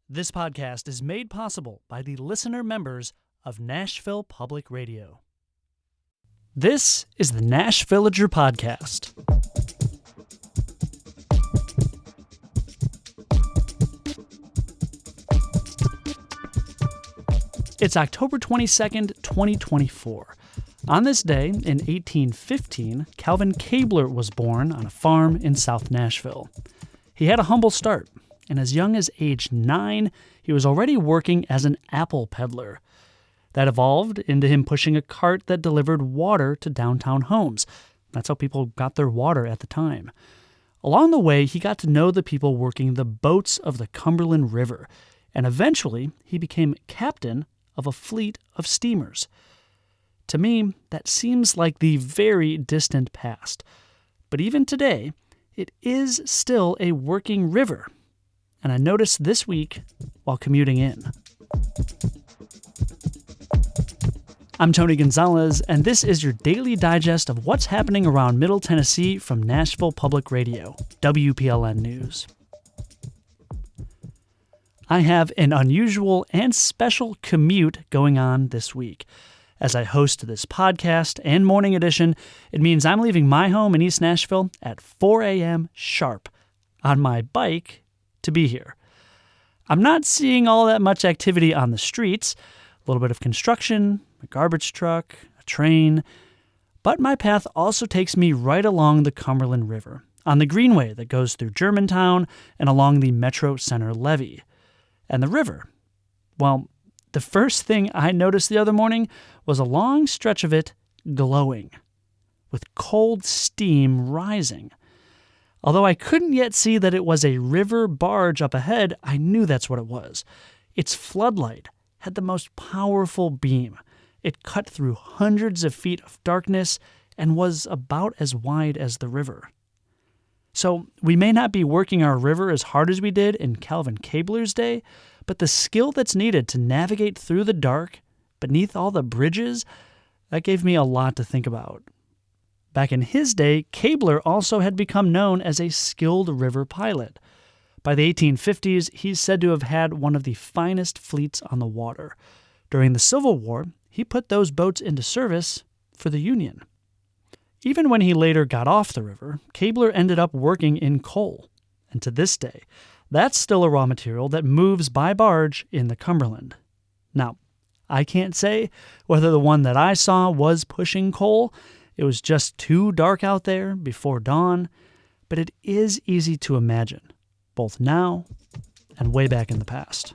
This podcast is made possible by the listener members of Nashville Public Radio. This is the Nashvillager Podcast. It's October 22nd, 2024. On this day, in 1815, Calvin Cabler was born on a farm in South Nashville. He had a humble start, and as young as age 9, he was already working as an apple peddler. That evolved into him pushing a cart that delivered water to downtown homes. That's how people got their water at the time. Along the way, he got to know the people working the boats of the Cumberland River, and eventually he became captain of a fleet of steamers. To me, that seems like the very distant past. But even today, it is still a working river. And I noticed this week while commuting in. I'm Tony Gonzalez, and this is your daily digest of what's happening around Middle Tennessee from Nashville Public Radio, WPLN News. I have an unusual and special commute going on this week. As I host this podcast and morning edition, it means I'm leaving my home in East Nashville at 4 a.m. sharp on my bike to be here. I'm not seeing all that much activity on the streets, a little bit of construction, a garbage truck, a train, but my path also takes me right along the Cumberland River, on the greenway that goes through Germantown and along the Metro Center levee. And the river, well, the first thing I noticed the other morning was a long stretch of it glowing, with cold steam rising. Although I couldn't yet see that it was a river barge up ahead, I knew that's what it was. Its floodlight had the most powerful beam. It cut through hundreds of feet of darkness and was about as wide as the river. So we may not be working our river as hard as we did in Calvin Cabler's day, but the skill that's needed to navigate through the dark beneath all the bridges, that gave me a lot to think about. Back in his day, Cabler also had become known as a skilled river pilot. By the 1850s, he's said to have had one of the finest fleets on the water. During the Civil War, he put those boats into service for the Union. Even when he later got off the river, Cabler ended up working in coal. And to this day, that's still a raw material that moves by barge in the Cumberland. Now, I can't say whether the one that I saw was pushing coal. It was just too dark out there before dawn, but it is easy to imagine, both now and way back in the past.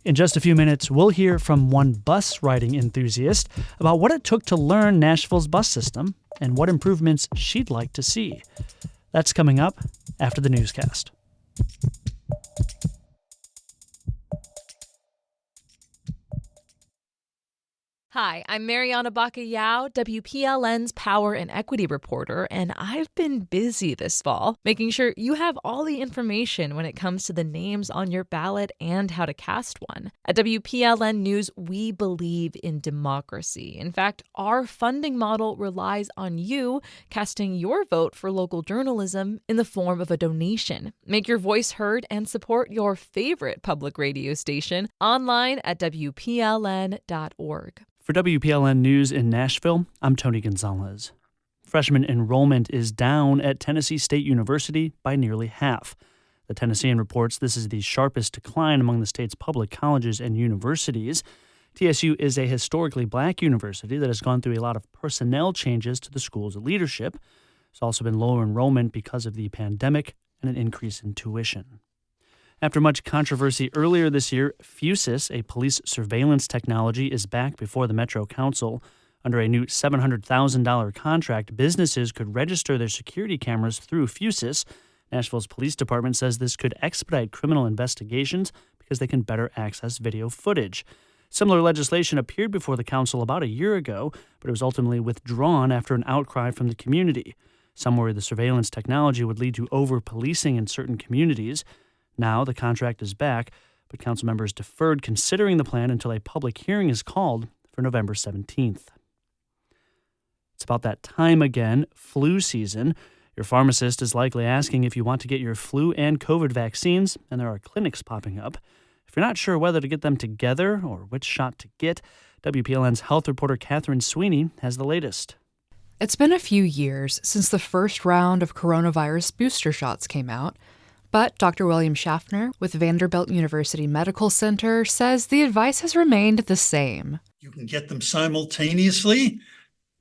In just a few minutes, we'll hear from one bus riding enthusiast about what it took to learn Nashville's bus system and what improvements she'd like to see. That's coming up after the newscast. Hi, I'm Miriam, WPLN's Power and Equity reporter, and I've been busy this fall making sure you have all the information when it comes to the names on your ballot and how to cast one. At WPLN News, we believe in democracy. In fact, our funding model relies on you casting your vote for local journalism in the form of a donation. Make your voice heard and support your favorite public radio station online at WPLN.org. For WPLN News in Nashville, I'm Tony Gonzalez. Freshman enrollment is down at Tennessee State University by nearly half. The Tennessean reports this is the sharpest decline among the state's public colleges and universities. TSU is a historically black university that has gone through a lot of personnel changes to the school's leadership. There's also been lower enrollment because of the pandemic and an increase in tuition. After much controversy earlier this year, Fusus, a police surveillance technology, is back before the Metro Council. Under a new $700,000 contract, businesses could register their security cameras through Fusus. Nashville's police department says this could expedite criminal investigations because they can better access video footage. Similar legislation appeared before the council about a year ago, but it was ultimately withdrawn after an outcry from the community. Some worry the surveillance technology would lead to over-policing in certain communities. Now the contract is back, but council members deferred considering the plan until a public hearing is called for November 17th. It's about that time again, flu season. Your pharmacist is likely asking if you want to get your flu and COVID vaccines, and there are clinics popping up. If you're not sure whether to get them together or which shot to get, WPLN's health reporter Catherine Sweeney has the latest. It's been a few years since the first round of coronavirus booster shots came out, but Dr. William Schaffner with Vanderbilt University Medical Center says the advice has remained the same. You can get them simultaneously,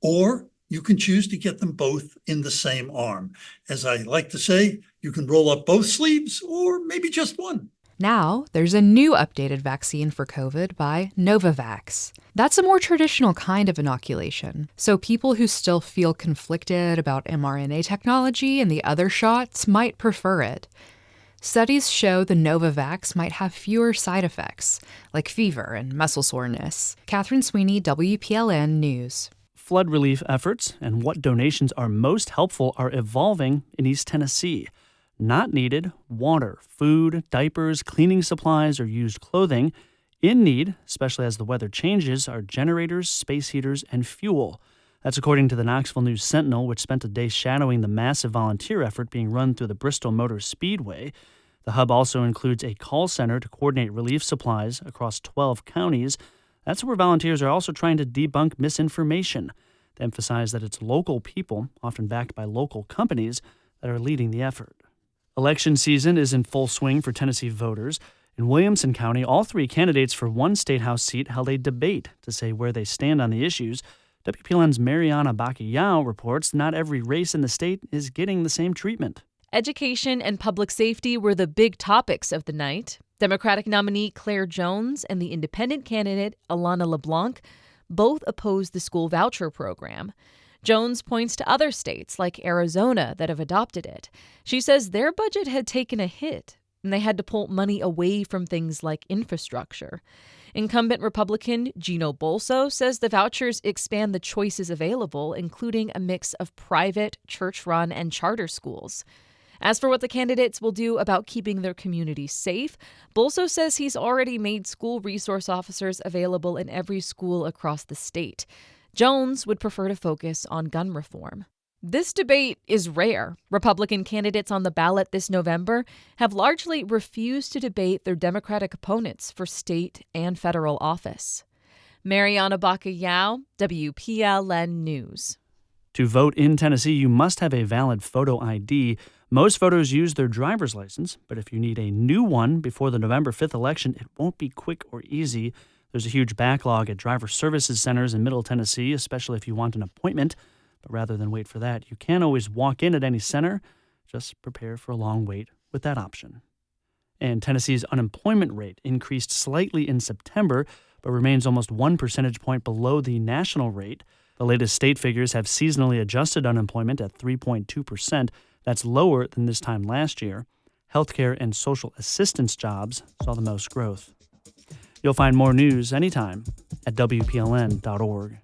or you can choose to get them both in the same arm. As I like to say, you can roll up both sleeves or maybe just one. Now, there's a new updated vaccine for COVID by Novavax. That's a more traditional kind of inoculation, so people who still feel conflicted about mRNA technology and the other shots might prefer it. Studies show the Novavax might have fewer side effects, like fever and muscle soreness. Catherine Sweeney, WPLN News. Flood relief efforts and what donations are most helpful are evolving in East Tennessee. Not needed, water, food, diapers, cleaning supplies, or used clothing. In need, especially as the weather changes, are generators, space heaters, and fuel. That's according to the Knoxville News Sentinel, which spent a day shadowing the massive volunteer effort being run through the Bristol Motor Speedway. The hub also includes a call center to coordinate relief supplies across 12 counties. That's where volunteers are also trying to debunk misinformation. They emphasize that it's local people, often backed by local companies, that are leading the effort. Election season is in full swing for Tennessee voters. In Williamson County, all three candidates for one state house seat held a debate to say where they stand on the issues. WPLN's Miriam reports not every race in the state is getting the same treatment. Education and public safety were the big topics of the night. Democratic nominee Claire Jones and the independent candidate Alana LeBlanc both opposed the school voucher program. Jones points to other states like Arizona that have adopted it. She says their budget had taken a hit, and they had to pull money away from things like infrastructure. Incumbent Republican Gino Bolso says the vouchers expand the choices available, including a mix of private, church-run, and charter schools. As for what the candidates will do about keeping their communities safe, Bolso says he's already made school resource officers available in every school across the state. Jones would prefer to focus on gun reform. This debate is rare. Republican candidates on the ballot this November have largely refused to debate their Democratic opponents for state and federal office. Mariana Baca-Yao, WPLN News. To vote in Tennessee, you must have a valid photo ID. Most voters use their driver's license, but if you need a new one before the November 5th election, it won't be quick or easy. There's a huge backlog at driver services centers in Middle Tennessee, especially if you want an appointment. But rather than wait for that, you can always walk in at any center. Just prepare for a long wait with that option. And Tennessee's unemployment rate increased slightly in September, but remains almost 1 percentage point below the national rate. The latest state figures have seasonally adjusted unemployment at 3.2%. That's lower than this time last year. Healthcare and social assistance jobs saw the most growth. You'll find more news anytime at WPLN.org.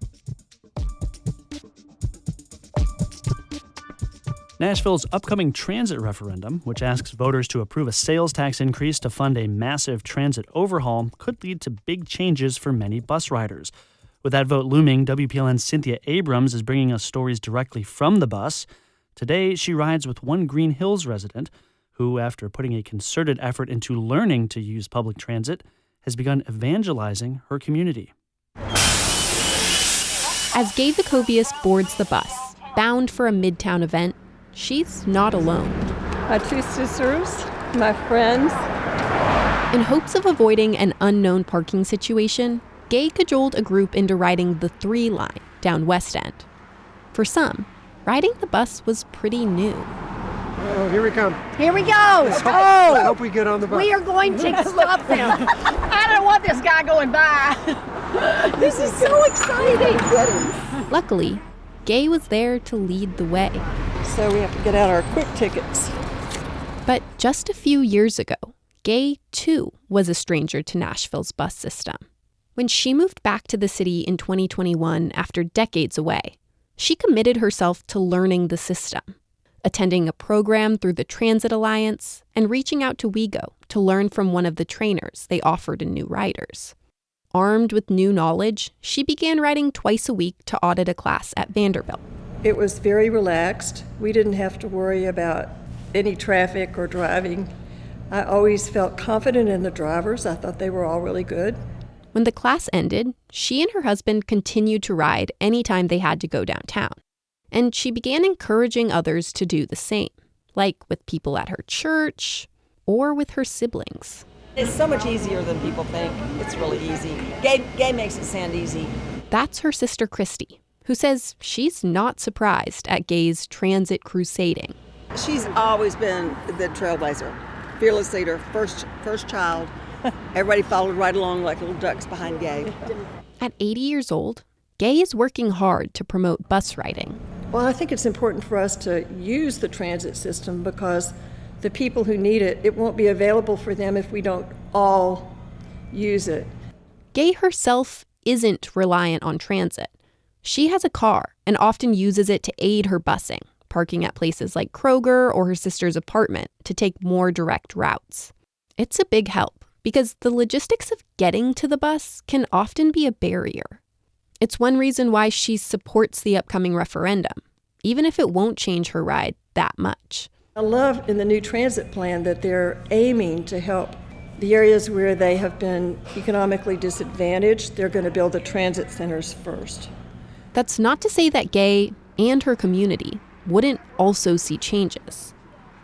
Nashville's upcoming transit referendum, which asks voters to approve a sales tax increase to fund a massive transit overhaul, could lead to big changes for many bus riders. With that vote looming, WPLN's Cynthia Abrams is bringing us stories directly from the bus. Today, she rides with one Green Hills resident who, after putting a concerted effort into learning to use public transit, has begun evangelizing her community. As Gaye Vicovius boards the bus, bound for a Midtown event, she's not alone. My two sisters, my friends. In hopes of avoiding an unknown parking situation, Gaye cajoled a group into riding the 3 line down West End. For some, riding the bus was pretty new. Oh, here we come. Here we go. I hope we get on the bus. We are going to stop them. I don't want this guy going by. This is so exciting. Luckily, Gaye was there to lead the way. So we have to get out our quick tickets. But just a few years ago, Gaye, too, was a stranger to Nashville's bus system. When she moved back to the city in 2021 after decades away, she committed herself to learning the system, attending a program through the Transit Alliance and reaching out to WeGo to learn from one of the trainers they offered to new riders. Armed with new knowledge, she began riding twice a week to audit a class at Vanderbilt. It was very relaxed. We didn't have to worry about any traffic or driving. I always felt confident in the drivers. I thought they were all really good. When the class ended, she and her husband continued to ride anytime they had to go downtown. And she began encouraging others to do the same, like with people at her church or with her siblings. It's so much easier than people think. It's really easy. Gay makes it sound easy. That's her sister Christy, who says she's not surprised at Gay's transit crusading. She's always been the trailblazer, fearless leader, first child. Everybody followed right along like little ducks behind Gay. At 80 years old, Gay is working hard to promote bus riding. Well, I think it's important for us to use the transit system because the people who need it, it won't be available for them if we don't all use it. Gay herself isn't reliant on transit. She has a car and often uses it to aid her busing, parking at places like Kroger or her sister's apartment to take more direct routes. It's a big help because the logistics of getting to the bus can often be a barrier. It's one reason why she supports the upcoming referendum, even if it won't change her ride that much. I love in the new transit plan that they're aiming to help the areas where they have been economically disadvantaged. They're going to build the transit centers first. That's not to say that Gay and her community wouldn't also see changes.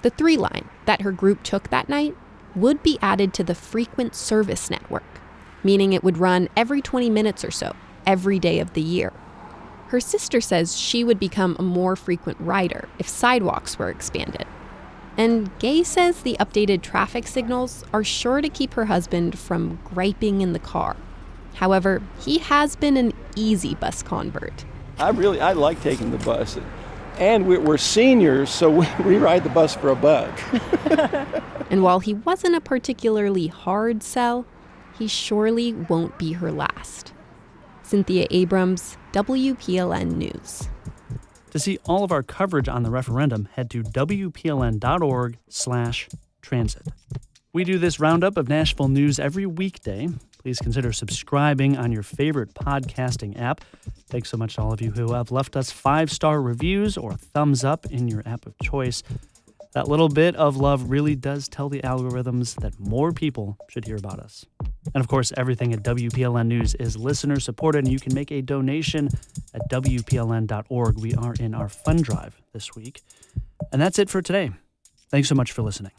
The 3-line that her group took that night would be added to the frequent service network, meaning it would run every 20 minutes or so, every day of the year. Her sister says she would become a more frequent rider if sidewalks were expanded. And Gay says the updated traffic signals are sure to keep her husband from griping in the car. However, he has been an easy bus convert. I like taking the bus. And we're seniors, so we ride the bus for $1. And while he wasn't a particularly hard sell, he surely won't be her last. Cynthia Abrams, WPLN News. To see all of our coverage on the referendum, head to WPLN.org/transit. We do this roundup of Nashville news every weekday. Please consider subscribing on your favorite podcasting app. Thanks so much to all of you who have left us 5-star reviews or thumbs up in your app of choice. That little bit of love really does tell the algorithms that more people should hear about us. And of course, everything at WPLN News is listener supported, and you can make a donation at WPLN.org. We are in our fund drive this week. And that's it for today. Thanks so much for listening.